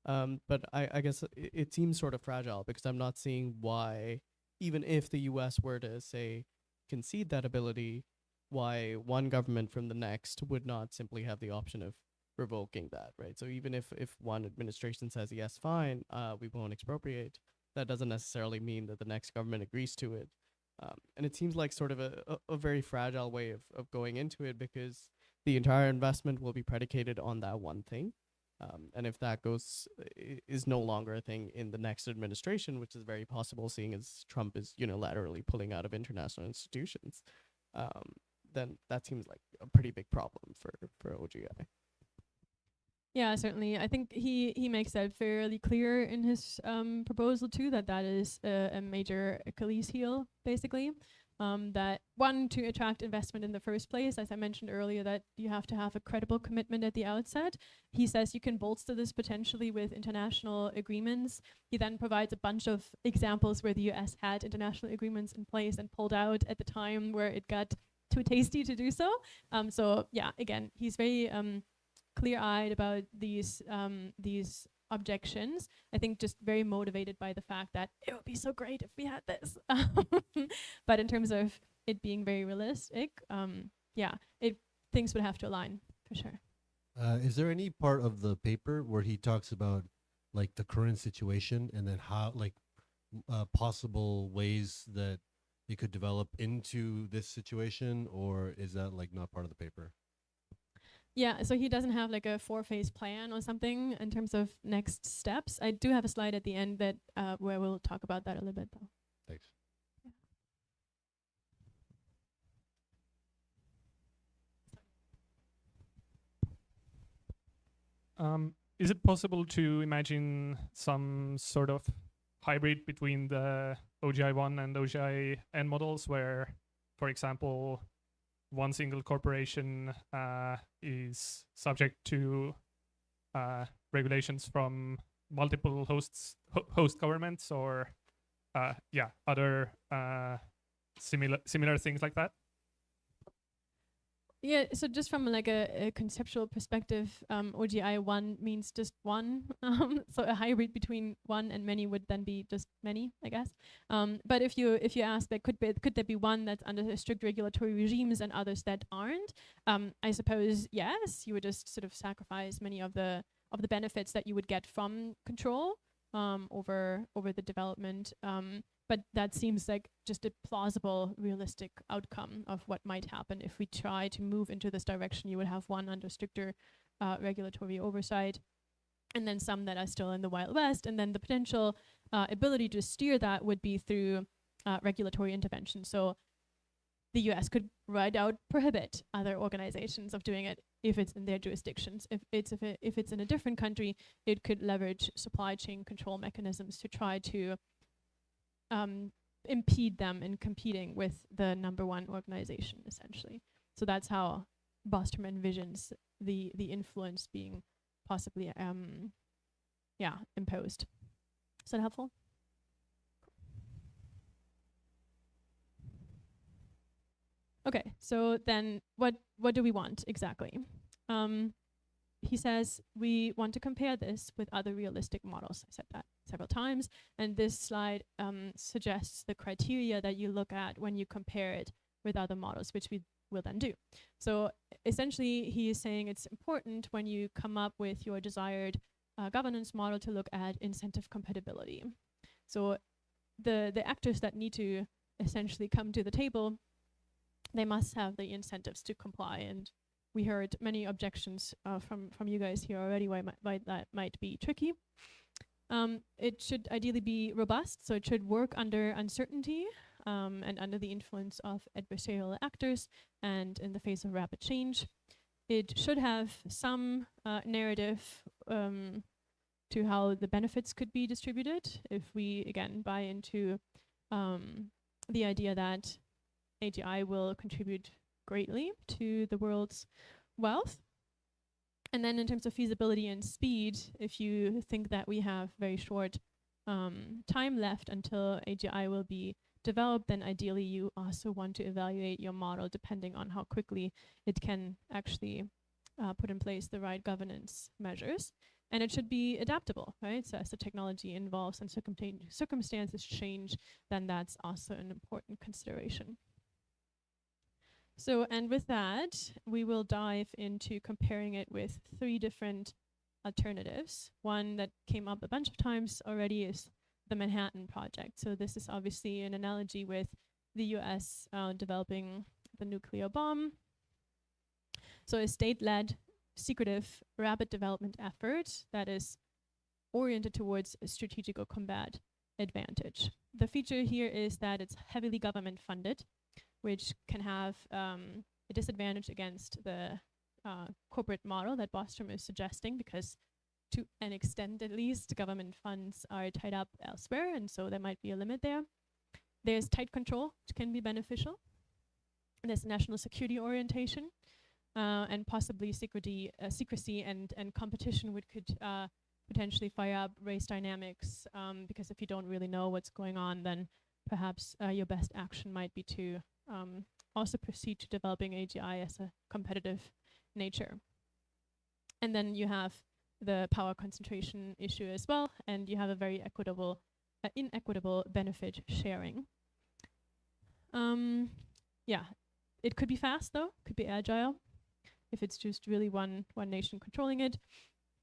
But I guess it seems sort of fragile because I'm not seeing why, even if the US were to, say, concede that ability, why one government from the next would not simply have the option of revoking that, right? So even if one administration says, yes, fine, we won't expropriate, that doesn't necessarily mean that the next government agrees to it. And it seems like sort of a very fragile way of going into it because the entire investment will be predicated on that one thing. And if that is no longer a thing in the next administration, which is very possible seeing as Trump is unilaterally pulling out of international institutions, then that seems like a pretty big problem for AGI. Yeah, certainly. I think he makes that fairly clear in his proposal too, that is a major Achilles heel, basically. That one, to attract investment in the first place, as I mentioned earlier, that you have to have a credible commitment at the outset. He says you can bolster this potentially with international agreements. He then provides a bunch of examples where the US had international agreements in place and pulled out at the time where it got too tasty to do so. So yeah, again, he's very clear-eyed about these objections. I think just very motivated by the fact that it would be so great if we had this. But in terms of it being very realistic, things would have to align for sure. Is there any part of the paper where he talks about like the current situation and then how like possible ways that it could develop into this situation, or is that like not part of the paper? Yeah, so he doesn't have like a 4-phase plan or something in terms of next steps. I do have a slide at the end that where we'll talk about that a little bit though. Thanks. Is it possible to imagine some sort of hybrid between the OGI-1 and OGI-N models where, for example, one single corporation is subject to regulations from multiple host governments, or other similar things like that? Yeah, so just from like a conceptual perspective, OGI-1 means just one. So a hybrid between one and many would then be just many, I guess. But if you ask, like, could there be one that's under strict regulatory regimes and others that aren't? I suppose yes. You would just sort of sacrifice many of the benefits that you would get from control over the development. But that seems like just a plausible, realistic outcome of what might happen if we try to move into this direction. You would have one under stricter regulatory oversight, and then some that are still in the Wild West, and then the potential ability to steer that would be through regulatory intervention. So the US could right out prohibit other organizations of doing it if it's in their jurisdictions. If it's in a different country, it could leverage supply chain control mechanisms to try to impede them in competing with the number one organization, essentially. So that's how Bostrom envisions the influence being possibly imposed. Is that helpful? Okay, so then what do we want exactly? He says we want to compare this with other realistic models. I said that several times, and this slide suggests the criteria that you look at when you compare it with other models, which we will then do. So essentially, he is saying it's important when you come up with your desired governance model to look at incentive compatibility. So the actors that need to essentially come to the table, they must have the incentives to comply. And we heard many objections from you guys here already why that might be tricky. It should ideally be robust, so it should work under uncertainty and under the influence of adversarial actors and in the face of rapid change. It should have some narrative to how the benefits could be distributed if we, again, buy into the idea that AGI will contribute greatly to the world's wealth. And then in terms of feasibility and speed, if you think that we have very short time left until AGI will be developed, then ideally you also want to evaluate your model depending on how quickly it can actually put in place the right governance measures. And it should be adaptable, right? So as the technology evolves and circumstances change, then that's also an important consideration. So, and with that, we will dive into comparing it with 3 different alternatives. One that came up a bunch of times already is the Manhattan Project. So this is obviously an analogy with the US developing the nuclear bomb. So a state-led, secretive, rapid development effort that is oriented towards a strategic or combat advantage. The feature here is that it's heavily government funded, which can have a disadvantage against the corporate model that Bostrom is suggesting, because to an extent at least, government funds are tied up elsewhere, and so there might be a limit there. There's tight control, which can be beneficial. There's national security orientation, and possibly secrecy and competition, which could potentially fire up race dynamics, because if you don't really know what's going on, then perhaps your best action might be to also proceed to developing AGI as a competitive nature. And then you have the power concentration issue as well, and you have a very inequitable benefit sharing. Yeah, it could be fast though, could be agile. If it's just really one nation controlling it,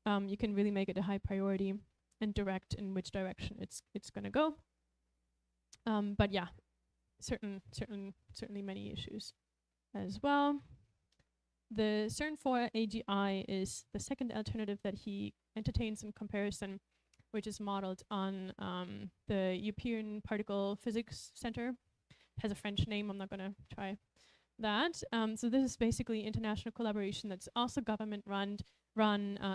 you can really make it a high priority and direct in which direction it's going to go. But yeah, certainly many issues as well. The CERN for AGI is the second alternative that he entertains in comparison, which is modeled on the European Particle Physics Center. It has a French name, I'm not going to try that. So this is basically international collaboration that's also government run,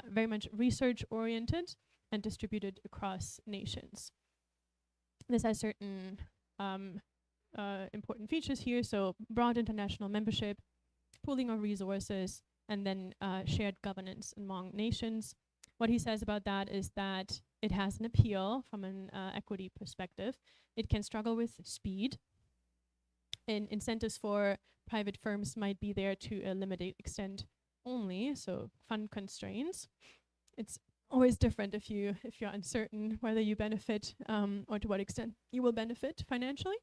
very much research oriented and distributed across nations. This has certain important features here, so broad international membership, pooling of resources, and then shared governance among nations. What he says about that is that it has an appeal from an equity perspective. It can struggle with speed, and incentives for private firms might be there to a limited extent only, so fund constraints. It's always different if you're uncertain whether you benefit or to what extent you will benefit financially.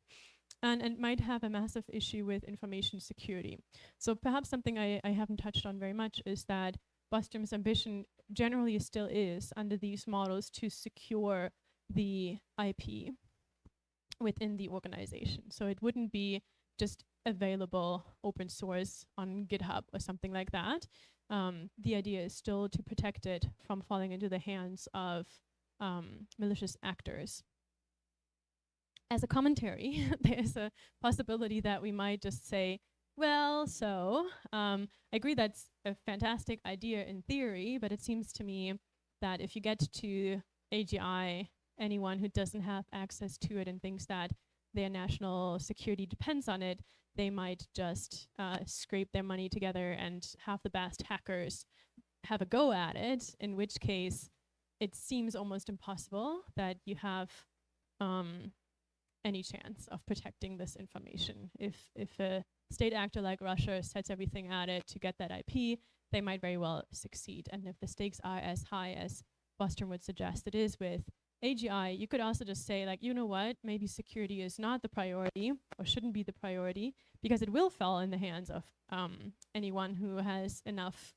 And might have a massive issue with information security. So perhaps something I haven't touched on very much is that Bostrom's ambition generally still is, under these models, to secure the IP within the organization. So it wouldn't be just available open source on GitHub or something like that. The idea is still to protect it from falling into the hands of malicious actors. As a commentary, there's a possibility that we might just say, well, so I agree that's a fantastic idea in theory, but it seems to me that if you get to AGI, anyone who doesn't have access to it and thinks that their national security depends on it, they might just scrape their money together and have the best hackers have a go at it, in which case it seems almost impossible that you have any chance of protecting this information. If a state actor like Russia sets everything at it to get that IP, they might very well succeed. And if the stakes are as high as Bostrom would suggest it is with AGI, you could also just say, like, you know what, maybe security is not the priority or shouldn't be the priority, because it will fall in the hands of anyone who has enough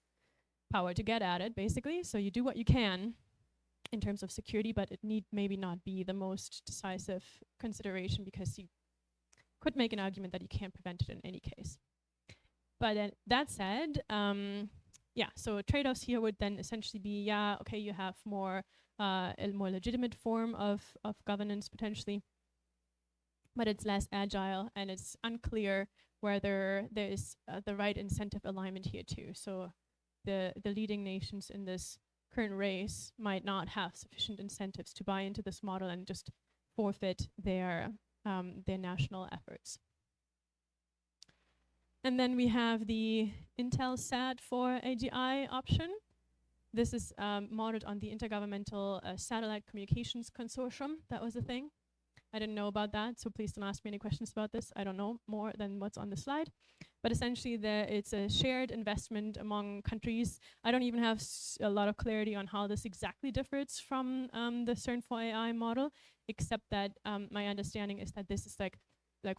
power to get at it, basically. So you do what you can in terms of security, but it need maybe not be the most decisive consideration, because you could make an argument that you can't prevent it in any case. But that said, yeah, so trade-offs here would then essentially be, yeah, okay, you have a more legitimate form of governance potentially, but it's less agile, and it's unclear whether there is the right incentive alignment here too. So the leading nations in this current race might not have sufficient incentives to buy into this model and just forfeit their national efforts. And then we have the Intelsat for AGI option. This is modeled on the Intergovernmental Satellite Communications Consortium. That was a thing. I didn't know about that, so please don't ask me any questions about this. I don't know more than what's on the slide. But essentially, it's a shared investment among countries. I don't even have a lot of clarity on how this exactly differs from the CERN for AI model, except that my understanding is that this is like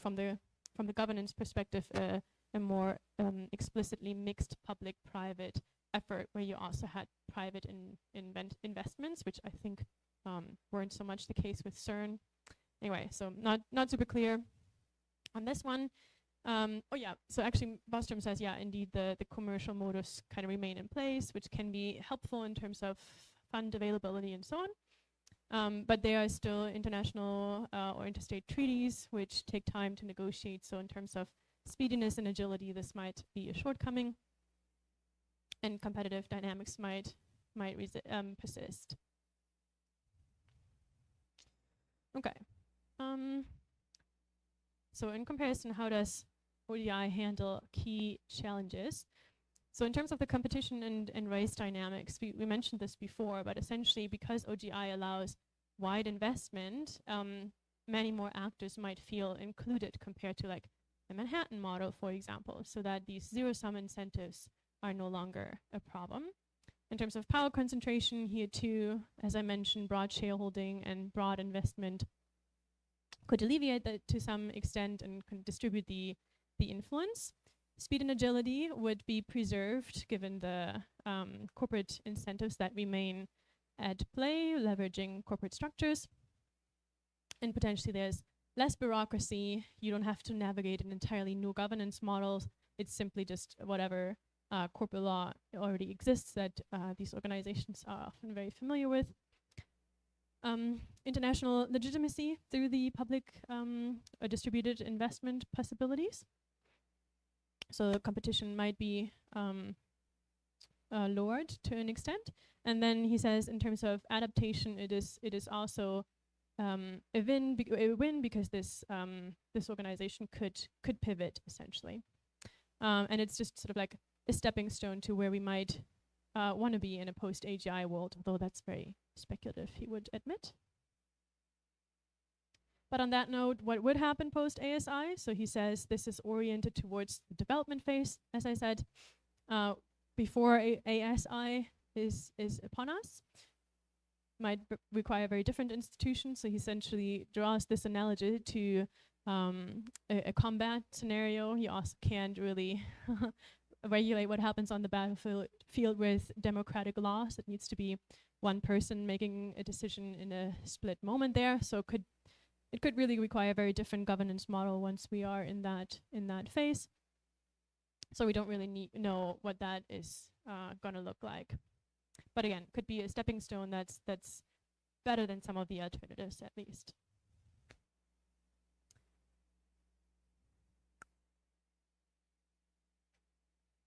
from the governance perspective, a more explicitly mixed public-private effort, where you also had private investments, which I think weren't so much the case with CERN. Anyway, so not super clear on this one. Oh yeah, so actually Bostrom says, yeah, indeed the commercial motives kind of remain in place, which can be helpful in terms of fund availability and so on. But there are still international or interstate treaties which take time to negotiate. So in terms of speediness and agility, this might be a shortcoming, and competitive dynamics might persist. Okay. So in comparison, how does ODI handle key challenges? So in terms of the competition and race dynamics, we mentioned this before, but essentially because OGI allows wide investment, many more actors might feel included compared to like the Manhattan model, for example, so that these zero-sum incentives are no longer a problem. In terms of power concentration, here too, as I mentioned, broad shareholding and broad investment could alleviate that to some extent and can distribute the influence. Speed and agility would be preserved given the corporate incentives that remain at play, leveraging corporate structures. And potentially there's less bureaucracy. You don't have to navigate an entirely new governance model. It's simply just whatever corporate law already exists that these organizations are often very familiar with. International legitimacy through the public distributed investment possibilities. So the competition might be lowered to an extent. And then he says, in terms of adaptation, it is also a win because this organization could pivot essentially, and it's just sort of like a stepping stone to where we might want to be in a post-AGI world, although that's very speculative, he would admit. But on that note, what would happen post-ASI? So he says this is oriented towards the development phase, as I said, before ASI is upon us. Might require very different institutions. So he essentially draws this analogy to a combat scenario. You also can't really regulate what happens on the battlefield with democratic laws. It needs to be one person making a decision in a split moment there. So it could really require a very different governance model once we are in that phase. So we don't really know what that is gonna look like. But again, could be a stepping stone that's better than some of the alternatives at least.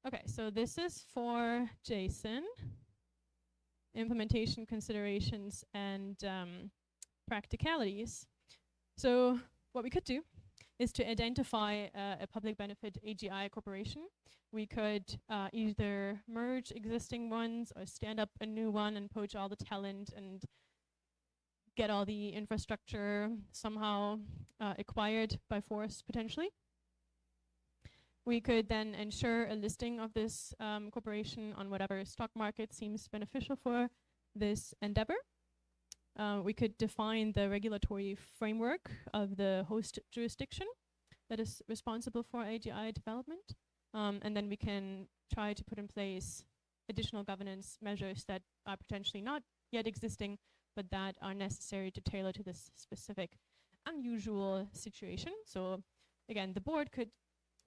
Okay, so this is for Jason. Implementation considerations and practicalities. So what we could do is to identify a public benefit AGI corporation. We could either merge existing ones or stand up a new one and poach all the talent and get all the infrastructure somehow acquired by force, potentially. We could then ensure a listing of this corporation on whatever stock market seems beneficial for this endeavor. We could define the regulatory framework of the host jurisdiction that is responsible for AGI development. And then we can try to put in place additional governance measures that are potentially not yet existing, but that are necessary to tailor to this specific unusual situation. So again, the board could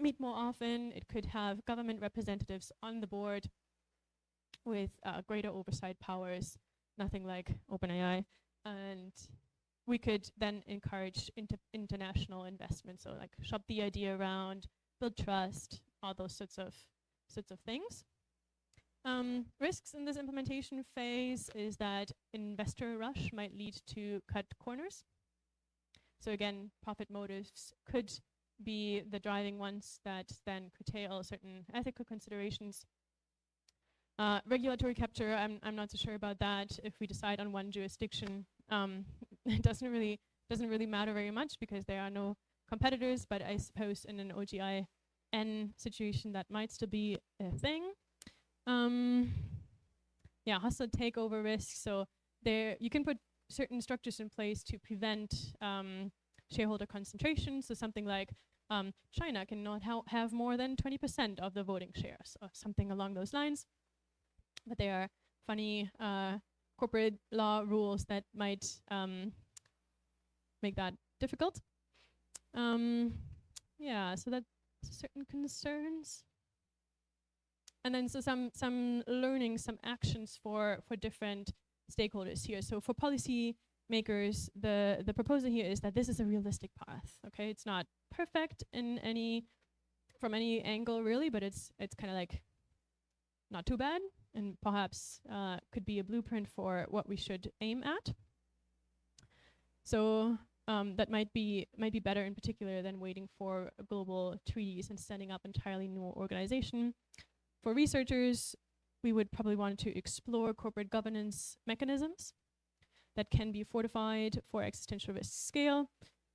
meet more often. It could have government representatives on the board with greater oversight powers, nothing like OpenAI. And we could then encourage international investment. So like shop the idea around, build trust, all those sorts of things. Risks in this implementation phase is that investor rush might lead to cut corners. So again, profit motives could be the driving ones that then curtail certain ethical considerations. Regulatory capture, I'm not so sure about that. If we decide on one jurisdiction, it doesn't really matter very much because there are no competitors, but I suppose in an OGI-N situation that might still be a thing. Yeah, hostile takeover risk. So there you can put certain structures in place to prevent shareholder concentration. So something like China cannot have more than 20% of the voting shares or something along those lines. But there are funny corporate law rules that might make that difficult. Yeah, so that's certain concerns. And then so some learning, some actions for different stakeholders here. So for policy makers, the proposal here is that this is a realistic path. Okay, it's not perfect from any angle really, but it's kind of like not too bad, and perhaps could be a blueprint for what we should aim at. So that might be better in particular than waiting for global treaties and setting up entirely new organization. For researchers, we would probably want to explore corporate governance mechanisms that can be fortified for existential risk scale.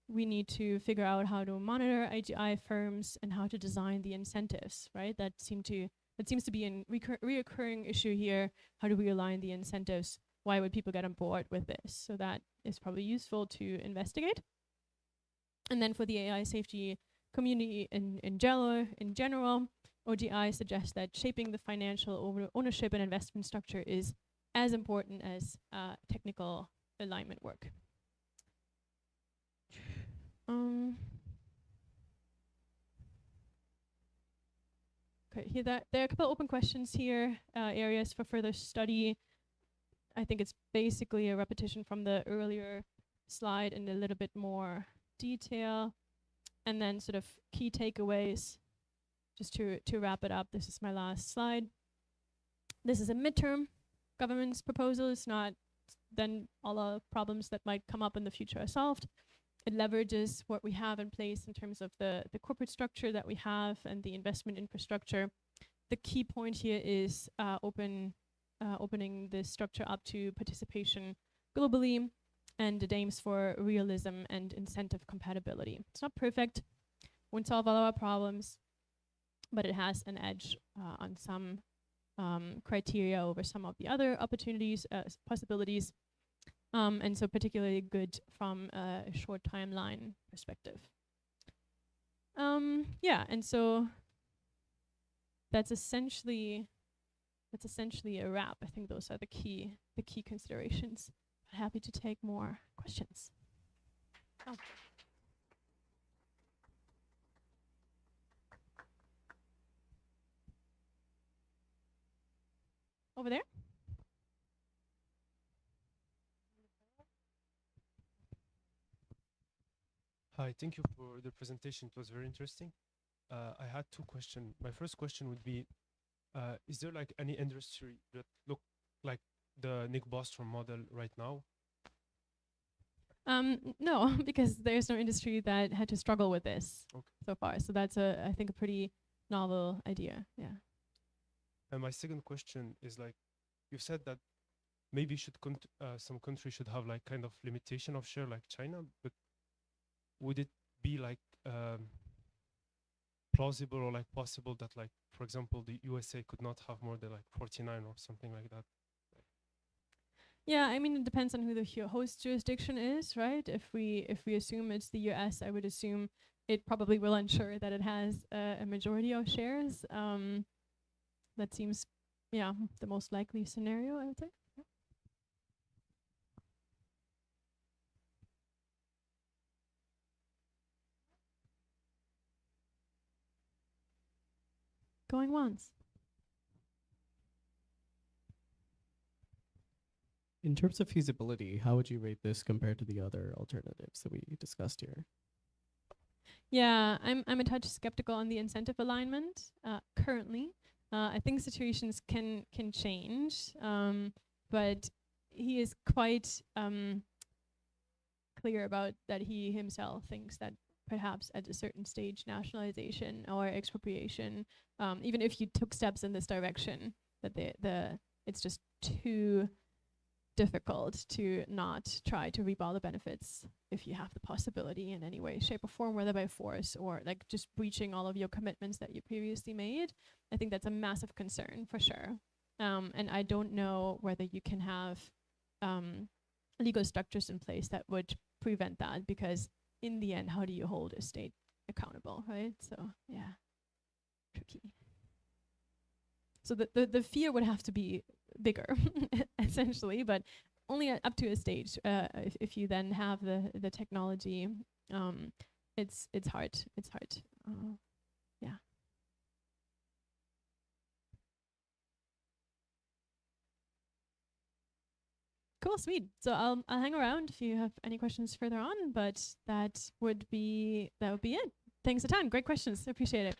We need to figure out how to monitor AGI firms and how to design the incentives, right, that seem to That seems to be a reoccurring issue here. How do we align the incentives? Why would people get on board with this? So that is probably useful to investigate. And then for the AI safety community in general, OGI suggests that shaping the financial ownership and investment structure is as important as technical alignment work. Okay, here there are a couple open questions here, areas for further study. I think it's basically a repetition from the earlier slide in a little bit more detail. And then sort of key takeaways, just to wrap it up. This is my last slide. This is a midterm government's proposal. It's not then all the problems that might come up in the future are solved. It leverages what we have in place in terms of the corporate structure that we have and the investment infrastructure. The key point here is opening the structure up to participation globally, and it aims for realism and incentive compatibility. It's not perfect, won't solve all our problems, but it has an edge on some criteria over some of the other opportunities, possibilities, and so particularly good from a short timeline perspective. Yeah, and so that's essentially a wrap. I think those are the key considerations. Happy to take more questions. Oh. Over there. Hi, thank you for the presentation. It was very interesting. I had two questions. My first question would be, is there like any industry that look like the Nick Bostrom model right now? No, because there's no industry that had to struggle with this so far. So that's I think a pretty novel idea. Yeah. And my second question is like, you said that maybe some countries should have like kind of limitation of share like China, but would it be like plausible or like possible that like, for example, the USA could not have more than like 49 or something like that? Yeah, I mean, it depends on who the host jurisdiction is, right? If we assume it's the US, I would assume it probably will ensure that it has a majority of shares. That seems, yeah, the most likely scenario, I would say. Yeah. Going once. In terms of feasibility, how would you rate this compared to the other alternatives that we discussed here? Yeah, I'm a touch skeptical on the incentive alignment currently. I think situations can change, but he is quite clear about that he himself thinks that perhaps at a certain stage nationalization or expropriation, even if you took steps in this direction, that it's just too difficult to not try to reap all the benefits if you have the possibility in any way, shape, or form, whether by force or like just breaching all of your commitments that you previously made. I think that's a massive concern for sure. And I don't know whether you can have legal structures in place that would prevent that, because in the end, how do you hold a state accountable, right? So yeah, tricky. So the fear would have to be bigger, essentially, but only up to a stage. If you then have the technology, it's hard. It's hard. Yeah. Cool, sweet. So I'll hang around if you have any questions further on, but that would be it. Thanks a ton. Great questions. Appreciate it.